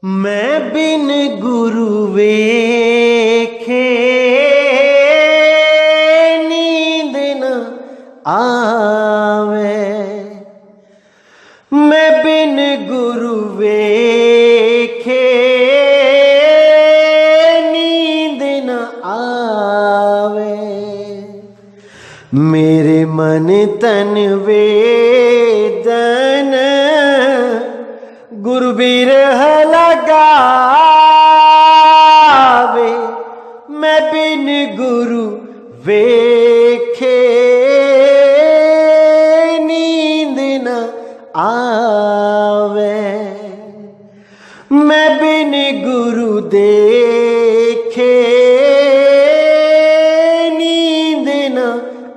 मैं बिन गुरु वेखे नींद न आवे। मैं बिन गुरु वेखे नींद न आवे। मेरे मन तन वेदन गुरु बिरह लगावे। मैं बिन गुरु वेखे नींद न आवे। मैं बिन गुरु देखे नींद न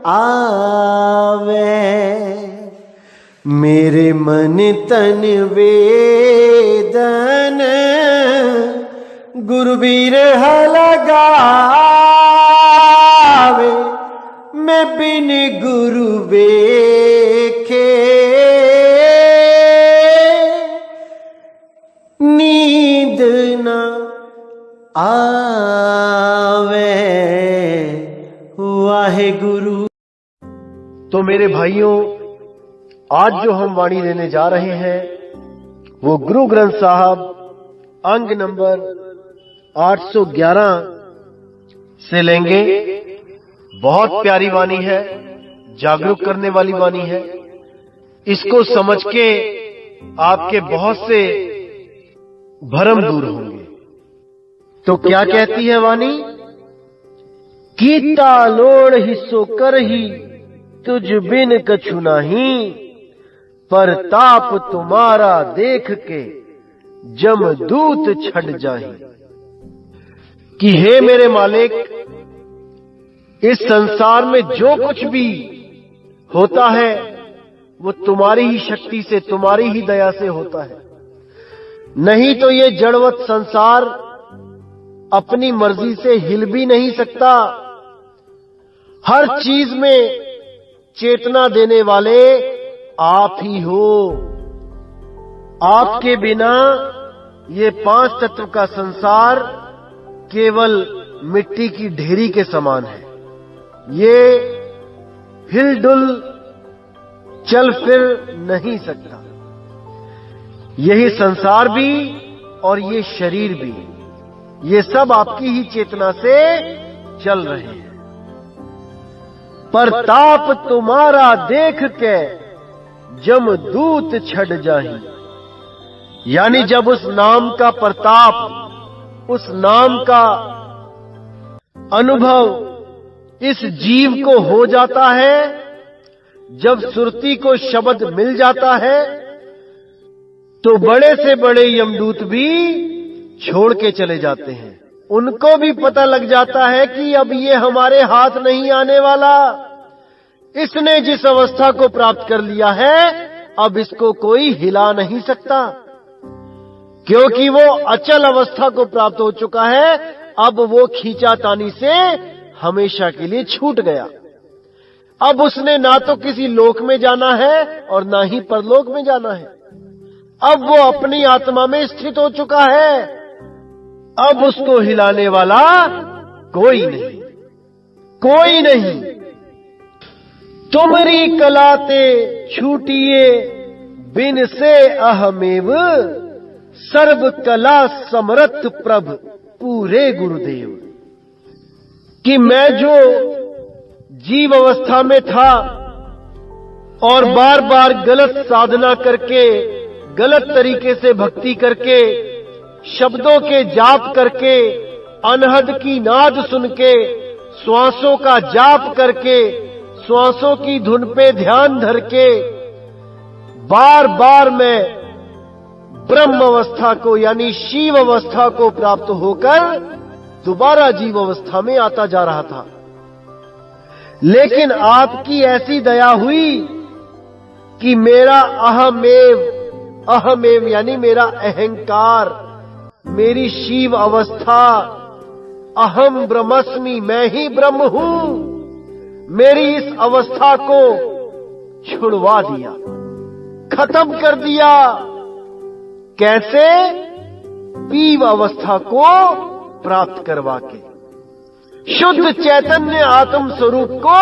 आवे। मेरे मन तन वेदन गुरु बिरह लगावे। मैं बिन गुरु वेखे नींद न आवे। वाहेगुरु। तो मेरे भाइयों, आज जो हम वाणी लेने जा रहे हैं वो गुरु ग्रंथ साहब अंग नंबर 811 से लेंगे। बहुत प्यारी वाणी है, जागरूक करने वाली वाणी है। इसको समझ के आपके बहुत से भ्रम दूर होंगे। तो क्या कहती है वाणी? कीता लोड़ ही सो कर ही तुझ बिन कछु नहीं, पर ताप तुम्हारा देख के जमदूत छड़ जाहि। कि हे मेरे मालिक, इस संसार में जो कुछ भी होता है वो तुम्हारी ही शक्ति से, तुम्हारी ही दया से होता है। नहीं तो ये जड़वत संसार अपनी मर्जी से हिल भी नहीं सकता। हर चीज में चेतना देने वाले आप ही हो। आपके बिना ये 5 तत्व का संसार केवल मिट्टी की ढेरी के समान है। ये हिलडुल चल फिर नहीं सकता। यही संसार भी और ये शरीर भी, ये सब आपकी ही चेतना से चल रहे हैं। पर ताप तुम्हारा देख के जमदूत छड़ जाहि। यानी जब उस नाम का प्रताप, उस नाम का अनुभव इस जीव को हो जाता है, जब सुरती को शब्द मिल जाता है, तो बड़े से बड़े यमदूत भी छोड़ के चले जाते हैं। उनको भी पता लग जाता है कि अब ये हमारे हाथ नहीं आने वाला। इसने जिस अवस्था को प्राप्त कर लिया है, अब इसको कोई हिला नहीं सकता, क्योंकि वो अचल अवस्था को प्राप्त हो चुका है। अब वो खींचातानी से हमेशा के लिए छूट गया। अब उसने ना तो किसी लोक में जाना है और ना ही परलोक में जाना है। अब वो अपनी आत्मा में स्थित हो चुका है। अब उसको हिलाने वाला कोई नहीं, कोई नहीं। तुमरी कलाते छूटिए बिन से अहमेव, सर्व कला समर्थ प्रभ पूरे गुरुदेव। कि मैं जो जीव अवस्था में था और बार बार गलत साधना करके, गलत तरीके से भक्ति करके, शब्दों के जाप करके, अनहद की नाद सुन के, श्वासों का जाप करके, श्वासों की धुन पे ध्यान धर के बार बार मैं ब्रह्म अवस्था को यानी शिव अवस्था को प्राप्त होकर दोबारा जीव अवस्था में आता जा रहा था। लेकिन आपकी ऐसी दया हुई कि मेरा अहमेव यानी मेरा अहंकार, मेरी शिव अवस्था, अहम ब्रह्मस्मि, मैं ही ब्रह्म हूं, मेरी इस अवस्था को छुड़वा दिया, खत्म कर दिया। कैसे? पीव अवस्था को प्राप्त करवा के, शुद्ध चैतन्य आत्म स्वरूप को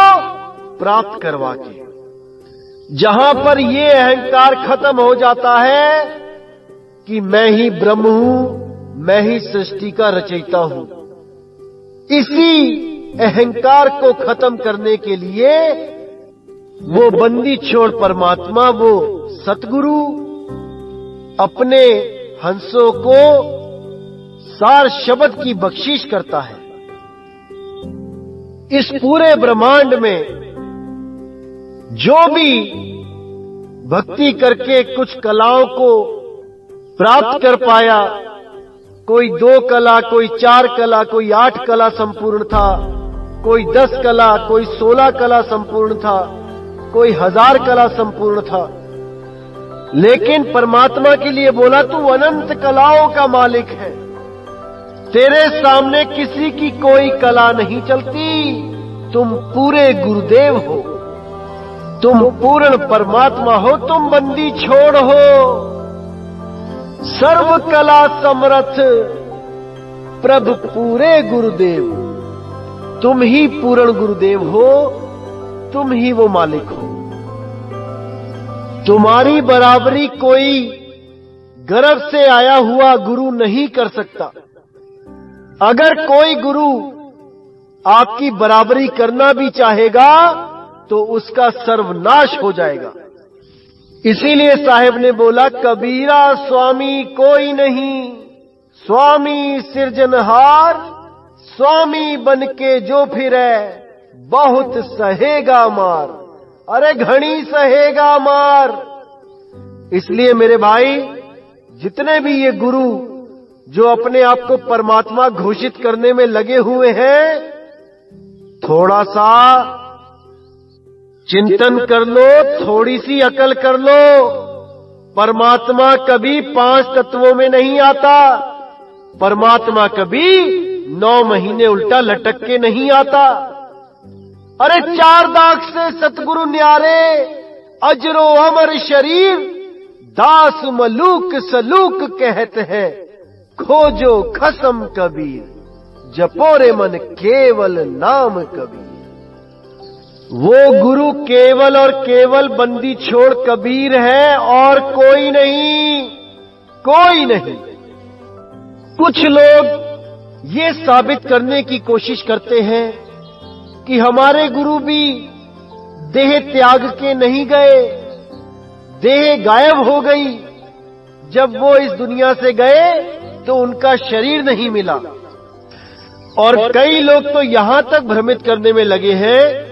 प्राप्त करवा के, जहां पर ये अहंकार खत्म हो जाता है कि मैं ही ब्रह्म हूं, मैं ही सृष्टि का रचयिता हूं। इसी अहंकार को खत्म करने के लिए वो बंदी छोड़ परमात्मा, वो सतगुरु अपने हंसों को सार शब्द की बख्शीश करता है। इस पूरे ब्रह्मांड में जो भी भक्ति करके कुछ कलाओं को प्राप्त कर पाया, कोई 2 कला, कोई 4 कला, कोई 8 कला संपूर्ण था, कोई 10 कला, कोई 16 कला संपूर्ण था, कोई 1000 कला संपूर्ण था, लेकिन परमात्मा के लिए बोला तू अनंत कलाओं का मालिक है, तेरे सामने किसी की कोई कला नहीं चलती, तुम पूरे गुरुदेव हो, तुम पूर्ण परमात्मा हो, तुम बंदी छोड़ हो, सर्व कला समर्थ प्रभु पूरे गुरुदेव, तुम ही पूर्ण गुरुदेव हो, तुम ही वो मालिक हो। तुम्हारी बराबरी कोई गर्भ से आया हुआ गुरु नहीं कर सकता। अगर कोई गुरु आपकी बराबरी करना भी चाहेगा तो उसका सर्वनाश हो जाएगा। इसीलिए साहेब ने बोला, कबीरा स्वामी कोई नहीं, स्वामी सिरजनहार, स्वामी बनके जो फिरे बहुत सहेगा मार, अरे घणी सहेगा मार। इसलिए मेरे भाई, जितने भी ये गुरु जो अपने आप को परमात्मा घोषित करने में लगे हुए हैं, थोड़ा सा चिंतन कर लो, थोड़ी सी अकल कर लो। परमात्मा कभी 5 तत्वों में नहीं आता, परमात्मा कभी 9 महीने उल्टा लटक के नहीं आता। अरे 4 दाग से सतगुरु न्यारे, अजरो अमर शरीर, दास मलूक सलूक कहते हैं, खोजो खसम कबीर, जपोरे मन केवल नाम कबीर। वो गुरु केवल और केवल बंदी छोड़ कबीर है और कोई नहीं, कोई नहीं। कुछ लोग ये साबित करने की कोशिश करते हैं कि हमारे गुरु भी देह त्याग के नहीं गए, देह गायब हो गई। जब वो इस दुनिया से गए तो उनका शरीर नहीं मिला। और कई लोग तो यहां तक भ्रमित करने में लगे हैं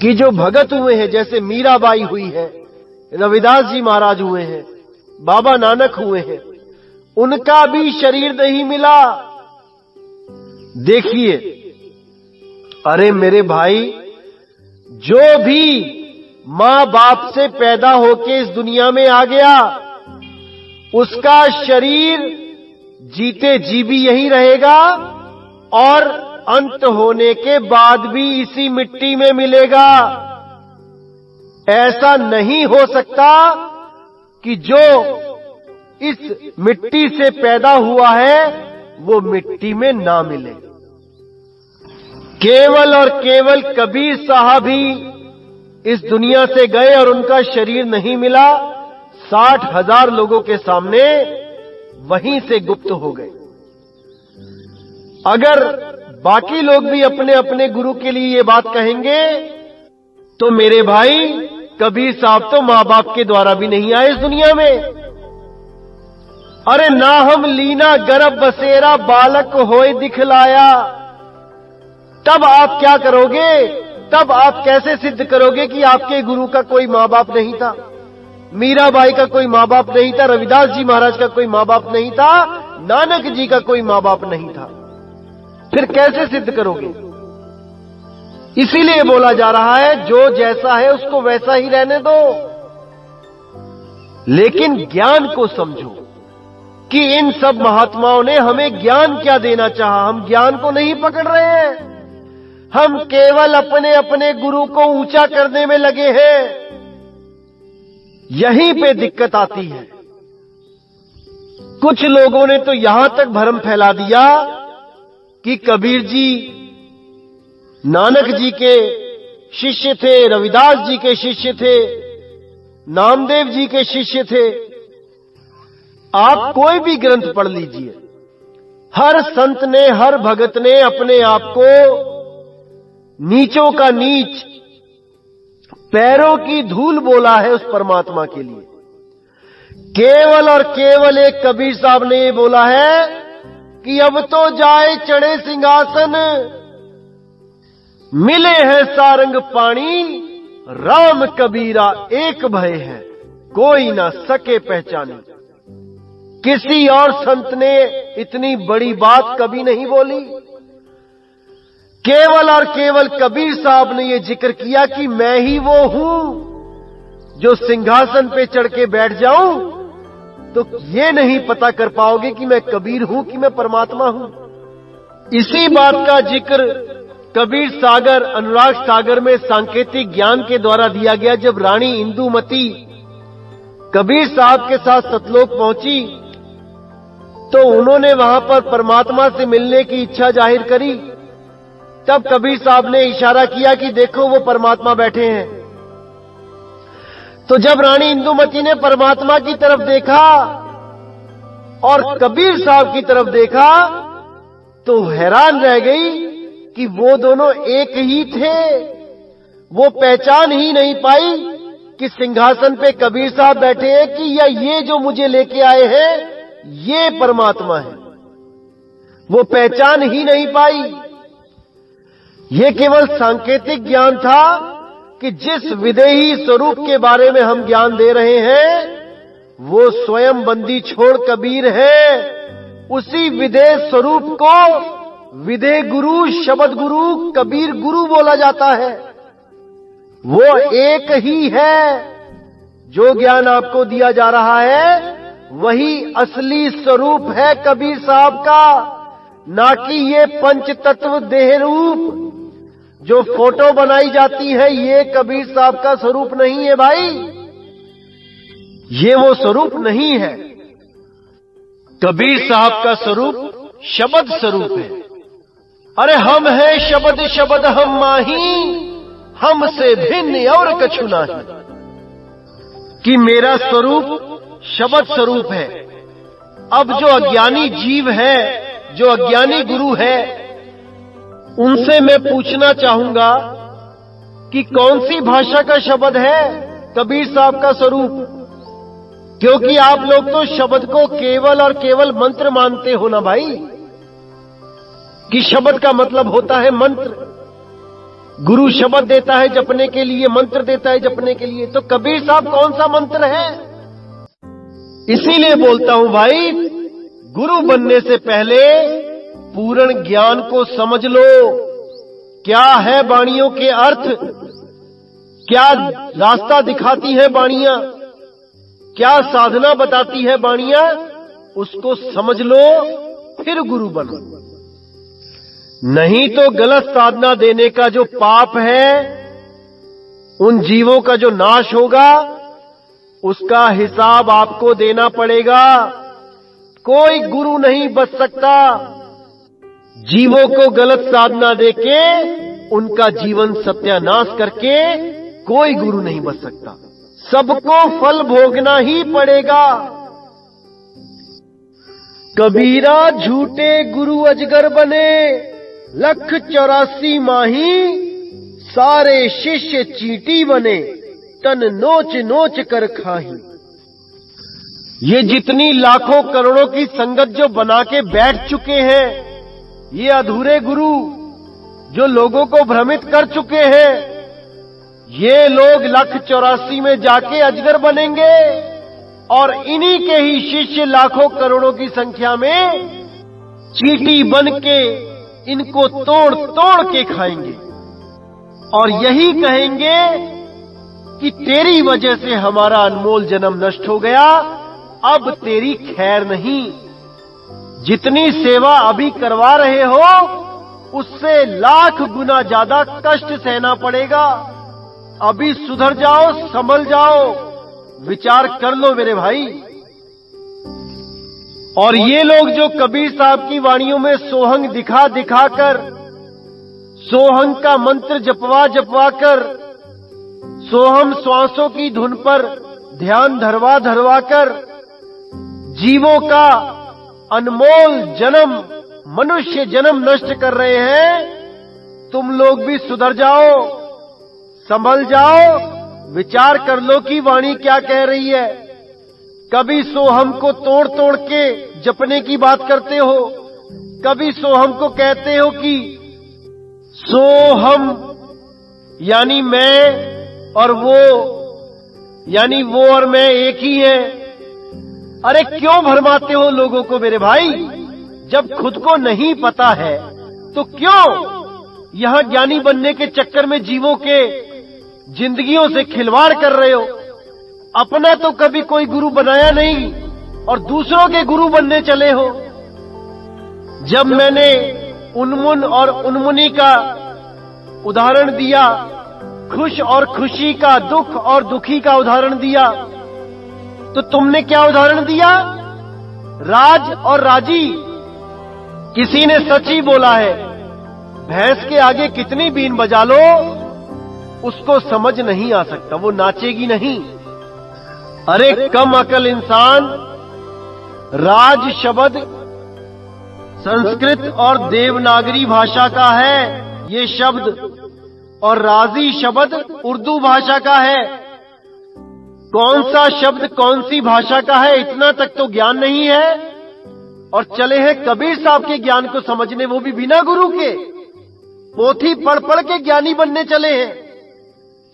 कि जो भगत हुए हैं, जैसे मीराबाई हुई है, रविदास जी महाराज हुए हैं, बाबा नानक हुए हैं, उनका भी शरीर नहीं मिला। देखिए, अरे मेरे भाई, जो भी मां बाप से पैदा होके इस दुनिया में आ गया, उसका शरीर जीते जी भी यही रहेगा और अंत होने के बाद भी इसी मिट्टी में मिलेगा। ऐसा नहीं हो सकता कि जो इस मिट्टी से पैदा हुआ है वो मिट्टी में ना मिले। केवल और केवल कबीर साहब ही इस दुनिया से गए और उनका शरीर नहीं मिला। 60,000 लोगों के सामने वहीं से गुप्त हो गए। अगर बाकी लोग भी अपने अपने गुरु के लिए ये बात कहेंगे तो मेरे भाई, कबीर साहब तो मां बाप के द्वारा भी नहीं आए इस दुनिया में। अरे ना हम लीना गर्भ बसेरा बालक होए दिखलाया। तब आप क्या करोगे? तब आप कैसे सिद्ध करोगे कि आपके गुरु का कोई मां बाप नहीं था, मीराबाई का कोई मां बाप नहीं था, रविदास जी महाराज का कोई मां बाप नहीं था, नानक जी का कोई मां बाप नहीं था? फिर कैसे सिद्ध करोगे? इसीलिए बोला जा रहा है, जो जैसा है उसको वैसा ही रहने दो, लेकिन ज्ञान को समझो कि इन सब महात्माओं ने हमें ज्ञान क्या देना चाहा। हम ज्ञान को नहीं पकड़ रहे हैं, हम केवल अपने अपने गुरु को ऊंचा करने में लगे हैं। यहीं पे दिक्कत आती है। कुछ लोगों ने तो यहां तक भ्रम फैला दिया कि कबीर जी नानक जी के शिष्य थे, रविदास जी के शिष्य थे, नामदेव जी के शिष्य थे। आप कोई भी ग्रंथ पढ़ लीजिए, हर संत ने, हर भगत ने अपने आप को नीचों का नीच, पैरों की धूल बोला है उस परमात्मा के लिए। केवल और केवल एक कबीर साहब ने ये बोला है कि अब तो जाए चढ़े सिंहासन, मिले हैं सारंग पानी, राम कबीरा एक भय है, कोई ना सके पहचाने। किसी और संत ने इतनी बड़ी बात कभी नहीं बोली। केवल और केवल कबीर साहब ने यह जिक्र किया कि मैं ही वो हूं जो सिंहासन पे चढ़ के बैठ जाऊं तो ये नहीं पता कर पाओगे कि मैं कबीर हूं कि मैं परमात्मा हूं। इसी बात का जिक्र कबीर सागर, अनुराग सागर में सांकेतिक ज्ञान के द्वारा दिया गया। जब रानी इंदुमती कबीर साहब के साथ सतलोक पहुंची तो उन्होंने वहां पर परमात्मा से मिलने की इच्छा जाहिर करी। तब कबीर साहब ने इशारा किया कि देखो वो परमात्मा बैठे हैं। तो जब रानी इंदुमती ने परमात्मा की तरफ देखा और कबीर साहब की तरफ देखा तो हैरान रह गई कि वो दोनों एक ही थे। वो पहचान ही नहीं पाई कि सिंहासन पे कबीर साहब बैठे हैं कि या ये जो मुझे लेके आए हैं ये परमात्मा है। वो पहचान ही नहीं पाई। ये केवल सांकेतिक ज्ञान था कि जिस विदेही स्वरूप के बारे में हम ज्ञान दे रहे हैं वो स्वयं बंदी छोड़ कबीर है। उसी विदेह स्वरूप को विदेह गुरु, शब्द गुरु, कबीर गुरु बोला जाता है। वो एक ही है। जो ज्ञान आपको दिया जा रहा है वही असली स्वरूप है कबीर साहब का, ना कि ये पंच तत्व देह रूप जो फोटो बनाई जाती है। ये कबीर साहब का स्वरूप नहीं है भाई, ये वो स्वरूप नहीं है। कबीर साहब का स्वरूप शब्द स्वरूप है। अरे हम हैं शब्द, शब्द हम माही, हमसे भिन्न और कछु नहीं। कि मेरा स्वरूप शब्द स्वरूप है। अब जो अज्ञानी जीव है, जो अज्ञानी गुरु है, उनसे मैं पूछना चाहूंगा कि कौन सी भाषा का शब्द है कबीर साहब का स्वरूप। क्योंकि आप लोग तो शब्द को केवल और केवल मंत्र मानते हो ना भाई, कि शब्द का मतलब होता है मंत्र। गुरु शब्द देता है जपने के लिए, मंत्र देता है जपने के लिए। तो कबीर साहब कौन सा मंत्र है? इसीलिए बोलता हूं भाई, गुरु बनने से पहले पूर्ण ज्ञान को समझ लो। क्या है वाणियों के अर्थ, क्या रास्ता दिखाती है वाणियां, क्या साधना बताती है वाणियां, उसको समझ लो फिर गुरु बनो। नहीं तो गलत साधना देने का जो पाप है, उन जीवों का जो नाश होगा, उसका हिसाब आपको देना पड़ेगा। कोई गुरु नहीं बच सकता। जीवों को गलत साधना देके उनका जीवन सत्यानाश करके कोई गुरु नहीं बच सकता। सबको फल भोगना ही पड़ेगा। कबीरा झूठे गुरु अजगर बने, 184 माही, सारे शिष्य चींटी बने, तन नोच नोच कर खाही। ये जितनी लाखों करोड़ों की संगत जो बना के बैठ चुके हैं, ये अधूरे गुरु जो लोगों को भ्रमित कर चुके हैं, ये लोग 184 में जाके अजगर बनेंगे और इन्हीं के ही शिष्य लाखों करोड़ों की संख्या में चींटी बन के इनको तोड़ तोड़ के खाएंगे और यही कहेंगे कि तेरी वजह से हमारा अनमोल जन्म नष्ट हो गया, अब तेरी खैर नहीं। जितनी सेवा अभी करवा रहे हो उससे लाख गुना ज्यादा कष्ट सहना पड़ेगा। अभी सुधर जाओ, संभल जाओ, विचार कर लो मेरे भाई। और ये लोग जो कबीर साहब की वाणियों में सोहंग दिखा दिखाकर, सोहंग का मंत्र जपवा जपवा कर, सोहम श्वासों की धुन पर ध्यान धरवा धरवा कर जीवों का अनमोल जन्म, मनुष्य जन्म नष्ट कर रहे हैं, तुम लोग भी सुधर जाओ, संभल जाओ, विचार कर लो कि वाणी क्या कह रही है। कभी सोहम को तोड़ तोड़ के जपने की बात करते हो, कभी सोहम को कहते हो कि सोहम यानी मैं और वो यानी वो और मैं एक ही है। अरे क्यों भरमाते हो लोगों को मेरे भाई? जब खुद को नहीं पता है तो क्यों यहां ज्ञानी बनने के चक्कर में जीवों के जिंदगियों से खिलवाड़ कर रहे हो? अपना तो कभी कोई गुरु बनाया नहीं और दूसरों के गुरु बनने चले हो। जब मैंने उन्मुन और उन्मुनी का उदाहरण दिया, खुश और खुशी का, दुख और दुखी का उदाहरण दिया, तो तुमने क्या उदाहरण दिया? राज और राजी। किसी ने सच ही बोला है, भैंस के आगे कितनी बीन बजा लो उसको समझ नहीं आ सकता, वो नाचेगी नहीं। अरे कम अकल इंसान, राज शब्द संस्कृत और देवनागरी भाषा का है ये शब्द, और राजी शब्द उर्दू भाषा का है। कौन सा शब्द कौन सी भाषा का है इतना तक तो ज्ञान नहीं है, और चले हैं कबीर साहब के ज्ञान को समझने, वो भी बिना गुरु के। पोथी पढ़ पढ़ के ज्ञानी बनने चले हैं।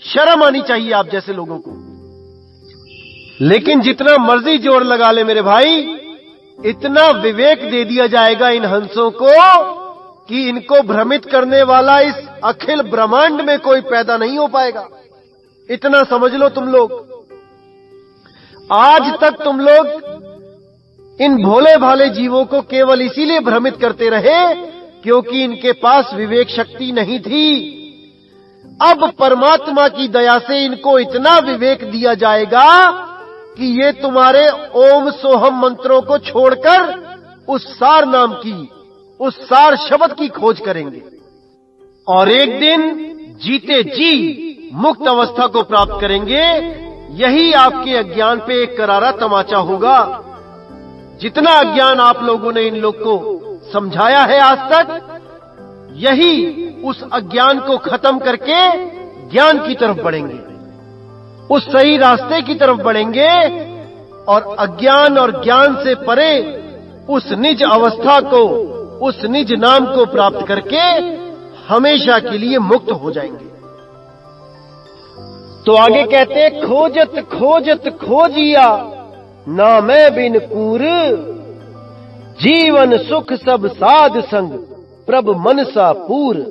शर्म आनी चाहिए आप जैसे लोगों को। लेकिन जितना मर्जी जोर लगा ले मेरे भाई, इतना विवेक दे दिया जाएगा इन हंसों को कि इनको भ्रमित करने वाला इस अखिल ब्रह्मांड में कोई पैदा नहीं हो पाएगा। इतना समझ लो तुम लोग। आज तक तुम लोग इन भोले भाले जीवों को केवल इसीलिए भ्रमित करते रहे क्योंकि इनके पास विवेक शक्ति नहीं थी। अब परमात्मा की दया से इनको इतना विवेक दिया जाएगा कि ये तुम्हारे ओम सोहम मंत्रों को छोड़कर उस सार नाम की, उस सार शब्द की खोज करेंगे और एक दिन जीते जी मुक्त अवस्था को प्राप्त करेंगे। यही आपके अज्ञान पे एक करारा तमाचा होगा। जितना अज्ञान आप लोगों ने इन लोग को समझाया है आज तक, यही उस अज्ञान को खत्म करके ज्ञान की तरफ बढ़ेंगे, उस सही रास्ते की तरफ बढ़ेंगे और अज्ञान और ज्ञान से परे उस निज अवस्था को, उस निज नाम को प्राप्त करके हमेशा के लिए मुक्त हो जाएंगे। तो आगे कहते, खोजत खोजत खोजिया ना मैं बिन कूर, जीवन सुख सब साध संग प्रभ मनसा पूर।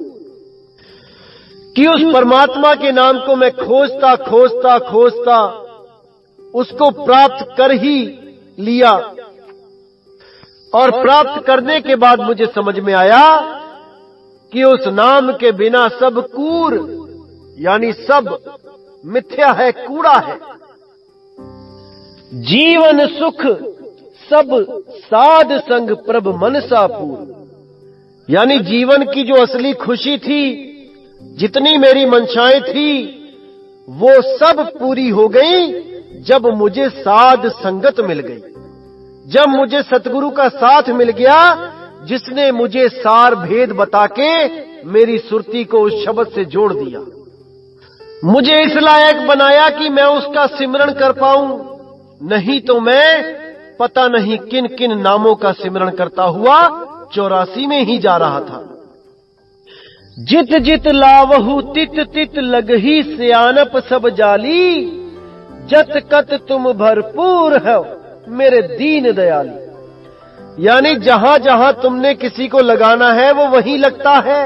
कि उस परमात्मा के नाम को मैं खोजता खोजता खोजता उसको प्राप्त कर ही लिया, और प्राप्त करने के बाद मुझे समझ में आया कि उस नाम के बिना सब कूर, यानी सब मिथ्या है, कूड़ा है। जीवन सुख सब साध संग प्रभ मनसा पूर, यानी जीवन की जो असली खुशी थी, जितनी मेरी मंशाएं थी, वो सब पूरी हो गई जब मुझे साध संगत मिल गई, जब मुझे सतगुरु का साथ मिल गया जिसने मुझे सार भेद बता के मेरी सुरती को उस शब्द से जोड़ दिया, मुझे इस लायक बनाया कि मैं उसका सिमरण कर पाऊं। नहीं तो मैं पता नहीं किन किन नामों का सिमरण करता हुआ 84 में ही जा रहा था। जित जित लावहु तित तित लगही सियानप सब जाली, जत कत तुम भरपूर हो मेरे दीन दयाली। यानी जहां जहां तुमने किसी को लगाना है वो वहीं लगता है।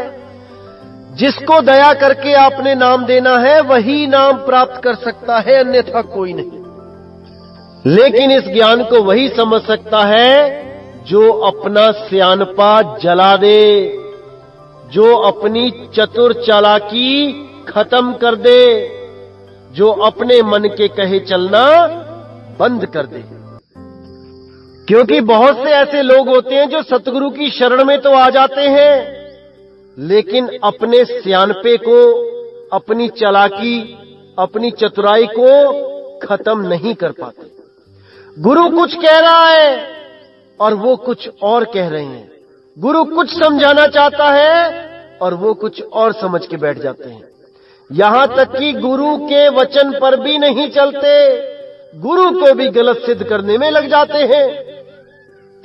जिसको दया करके आपने नाम देना है वही नाम प्राप्त कर सकता है, अन्यथा कोई नहीं। लेकिन इस ज्ञान को वही समझ सकता है जो अपना सियानपा जला दे, जो अपनी चतुर चालाकी खत्म कर दे, जो अपने मन के कहे चलना बंद कर दे। क्योंकि बहुत से ऐसे लोग होते हैं जो सतगुरु की शरण में तो आ जाते हैं, लेकिन अपने स्यानपे को, अपनी चालाकी, अपनी चतुराई को खत्म नहीं कर पाते। गुरु कुछ कह रहा है और वो कुछ और कह रहे हैं। गुरु कुछ समझाना चाहता है और वो कुछ और समझ के बैठ जाते हैं। यहां तक कि गुरु के वचन पर भी नहीं चलते, गुरु को भी गलत सिद्ध करने में लग जाते हैं।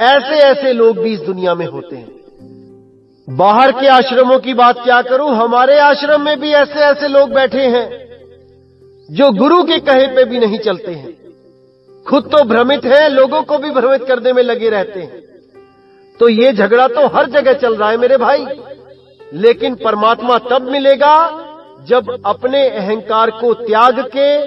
ऐसे ऐसे लोग भी इस दुनिया में होते हैं। बाहर के आश्रमों की बात क्या करूं, हमारे आश्रम में भी ऐसे ऐसे लोग बैठे हैं जो गुरु के कहे पे भी नहीं चलते हैं। खुद तो भ्रमित है, लोगों को भी भ्रमित करने में लगे रहते हैं। तो ये झगड़ा तो हर जगह चल रहा है मेरे भाई। लेकिन परमात्मा तब मिलेगा जब अपने अहंकार को त्याग के,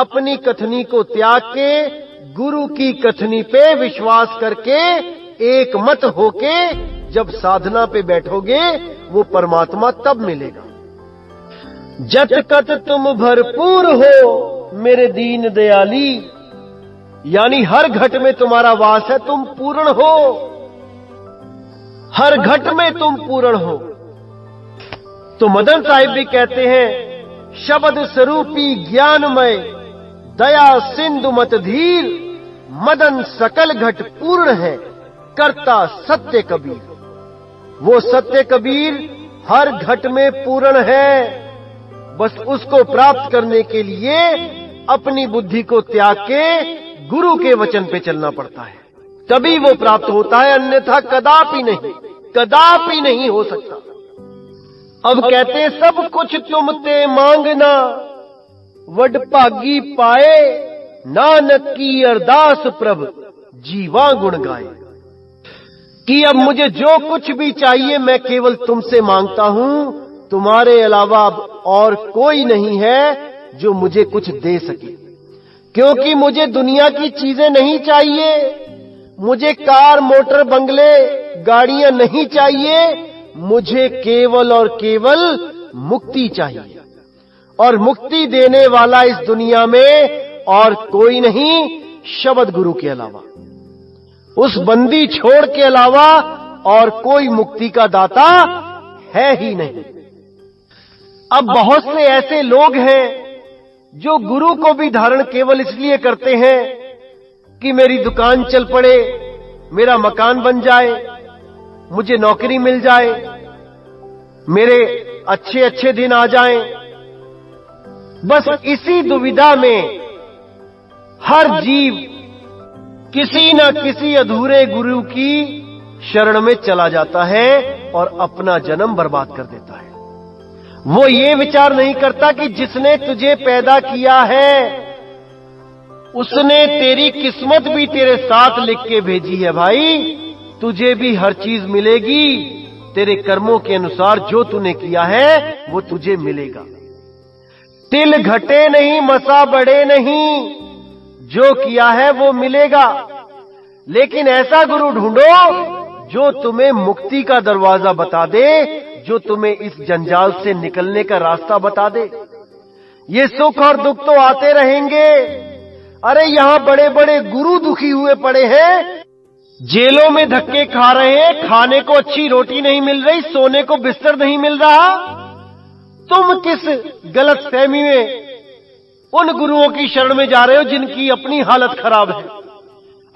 अपनी कथनी को त्याग के, गुरु की कथनी पे विश्वास करके एक मत होके जब साधना पे बैठोगे, वो परमात्मा तब मिलेगा। जत कत तुम भरपूर हो मेरे दीन दयाली, यानी हर घट में तुम्हारा वास है, तुम पूर्ण हो, हर घट में तुम पूर्ण हो। तो मदन साहिब भी कहते हैं, शब्द स्वरूपी ज्ञानमय दया सिंधु मत धीर, मदन सकल घट पूर्ण है करता सत्य कबीर। वो सत्य कबीर हर घट में पूर्ण है, बस उसको प्राप्त करने के लिए अपनी बुद्धि को त्याग के गुरु के वचन पे चलना पड़ता है, तभी वो प्राप्त होता है, अन्यथा कदापि नहीं हो सकता। अब कहते हैं, सब कुछ तुम ते मांगना वड भागी पाए, नानक की अरदास प्रभ जीवा गुण गाए। कि अब मुझे जो कुछ भी चाहिए मैं केवल तुमसे मांगता हूं, तुम्हारे अलावा अब और कोई नहीं है जो मुझे कुछ दे सके। क्योंकि मुझे दुनिया की चीजें नहीं चाहिए, मुझे कार मोटर बंगले गाड़ियां नहीं चाहिए, मुझे केवल और केवल मुक्ति चाहिए। और मुक्ति देने वाला इस दुनिया में और कोई नहीं, शब्द गुरु के अलावा, उस बंदी छोड़ के अलावा और कोई मुक्ति का दाता है ही नहीं। अब बहुत से ऐसे लोग हैं जो गुरु को भी धारण केवल इसलिए करते हैं कि मेरी दुकान चल पड़े, मेरा मकान बन जाए, मुझे नौकरी मिल जाए, मेरे अच्छे अच्छे दिन आ जाएं। बस इसी दुविधा में हर जीव किसी न किसी अधूरे गुरु की शरण में चला जाता है और अपना जन्म बर्बाद कर देता है। वो ये विचार नहीं करता कि जिसने तुझे पैदा किया है उसने तेरी किस्मत भी तेरे साथ लिख के भेजी है। भाई, तुझे भी हर चीज मिलेगी, तेरे कर्मों के अनुसार जो तूने किया है वो तुझे मिलेगा। तिल घटे नहीं मसा बढ़े नहीं, जो किया है वो मिलेगा। लेकिन ऐसा गुरु ढूंढो जो तुम्हें मुक्ति का दरवाजा बता दे, जो तुम्हें इस जंजाल से निकलने का रास्ता बता दे। ये सुख और दुख तो आते रहेंगे। अरे यहां बड़े बड़े गुरु दुखी हुए पड़े हैं, जेलों में धक्के खा रहे हैं, खाने को अच्छी रोटी नहीं मिल रही, सोने को बिस्तर नहीं मिल रहा। तुम किस गलत फहमी में उन गुरुओं की शरण में जा रहे हो जिनकी अपनी हालत खराब है।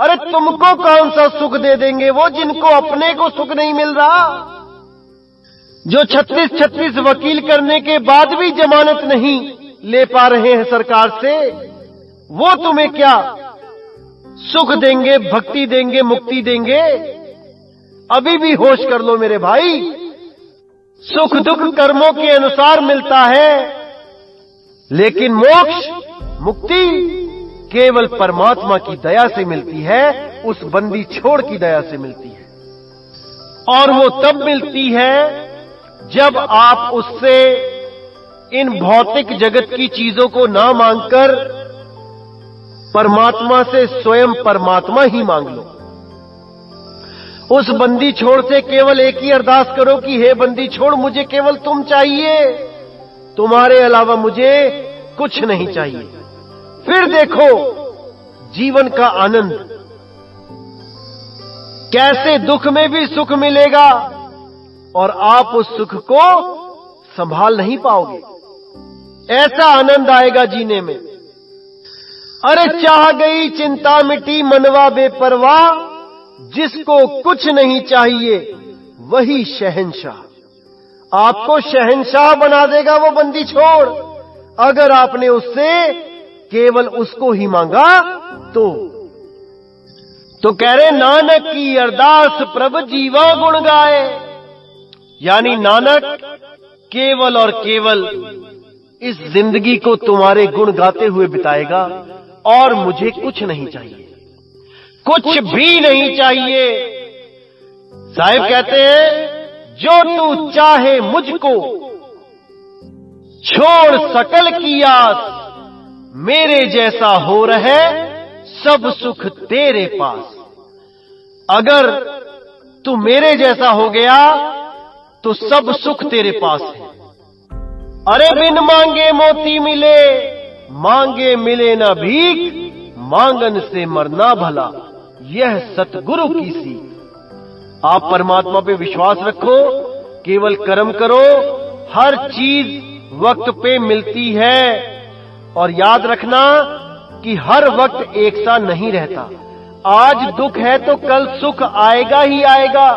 अरे तुमको कौन सा सुख दे देंगे वो, जिनको अपने को सुख नहीं मिल रहा, जो 36 वकील करने के बाद भी जमानत नहीं ले पा रहे हैं सरकार से, वो तुम्हें क्या सुख देंगे, भक्ति देंगे, मुक्ति देंगे? अभी भी होश कर लो मेरे भाई। सुख दुख कर्मों के अनुसार मिलता है, लेकिन मोक्ष, मुक्ति केवल परमात्मा की दया से मिलती है, उस बंदी छोड़ की दया से मिलती है। और वो तब मिलती है जब आप उससे इन भौतिक जगत की चीजों को ना मांगकर परमात्मा से स्वयं परमात्मा ही मांग लो। उस बंदी छोड़ से केवल एक ही अरदास करो कि हे बंदी छोड़, मुझे केवल तुम चाहिए, तुम्हारे अलावा मुझे कुछ नहीं चाहिए। फिर देखो जीवन का आनंद, कैसे दुख में भी सुख मिलेगा और आप उस सुख को संभाल नहीं पाओगे। ऐसा आनंद आएगा जीने में। अरे चाह गई चिंता मिटी मनवा बेपरवाह, जिसको कुछ नहीं चाहिए वही शहंशाह। आपको शहंशाह बना देगा वो बंदी छोड़, अगर आपने उससे केवल उसको ही मांगा तो कह रहे नानक की अरदास प्रभ जीवा गुण गाए। यानी नानक केवल और केवल इस जिंदगी को तुम्हारे गुण गाते हुए बिताएगा और मुझे कुछ नहीं चाहिए, कुछ भी नहीं चाहिए। साहिब कहते हैं जो तू चाहे मुझको, छोड़ सकल की आस, मेरे जैसा हो रहे सब सुख तेरे पास। अगर तू मेरे जैसा हो गया तो सब सुख तेरे पास है। अरे बिन मांगे मोती मिले, मांगे मिले ना भीख, मांगन से मरना भला, यह सतगुरु की सीख। आप परमात्मा पे विश्वास रखो, केवल कर्म करो, हर चीज वक्त पे मिलती है। और याद रखना कि हर वक्त एक सा नहीं रहता। आज दुख है तो कल सुख आएगा ही आएगा,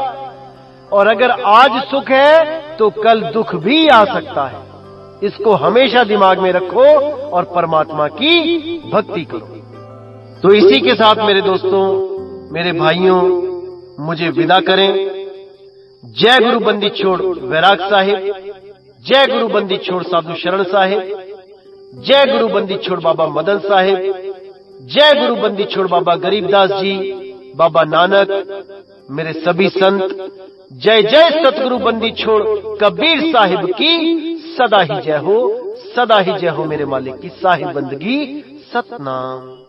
और अगर आज सुख है तो कल दुख भी आ सकता है। इसको हमेशा दिमाग में रखो और परमात्मा की भक्ति करो। तो इसी के साथ मेरे दोस्तों, मेरे भाइयों, मुझे विदा करें। जय गुरु बंदी छोड़ वैराग साहिब, जय गुरु बंदी छोड़ साधु शरण साहिब, जय गुरु बंदी छोड़ बाबा मदन साहिब, जय गुरु बंदी छोड़ बाबा गरीबदास जी, बाबा नानक, मेरे सभी संत। जय जय सतगुरु बंदी छोड़ कबीर साहिब की सदा ही जय हो, सदा ही जय हो मेरे मालिक की साहिब बंदगी। सतनाम।